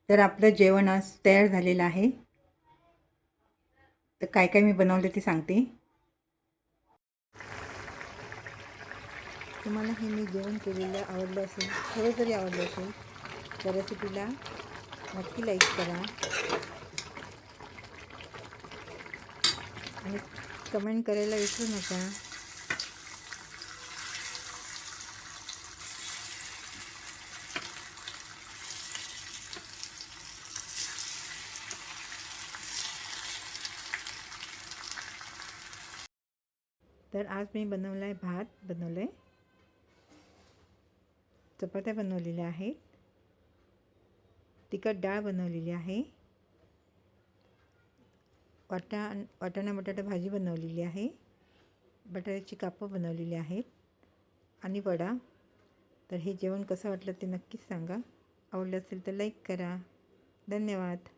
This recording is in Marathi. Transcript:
तर आपलं जेवण आज तयार झालेलं आहे. तर काय काय मी बनवलं ते सांगते. तुम्हाला हे मी जेवण केलेलं आवडलं असेल, थोडं जरी आवडलं असेल तर रेसिपीला नक्की लाईक करा आणि कमेंट करायला विसरू नका. तर आज मी बनवला आहे, भात बनवलं आहे, चपात्या बनवलेल्या आहेत, तिखट डाळ बनवलेली आहे, वाटाणा बटाटा भाजी बनवलेली आहे, बटाट्याची कापं बनवलेली आहेत आणि वडा. तर हे जेवण कसं वाटलं ते नक्कीच सांगा. आवडलं असेल तर लाईक करा. धन्यवाद.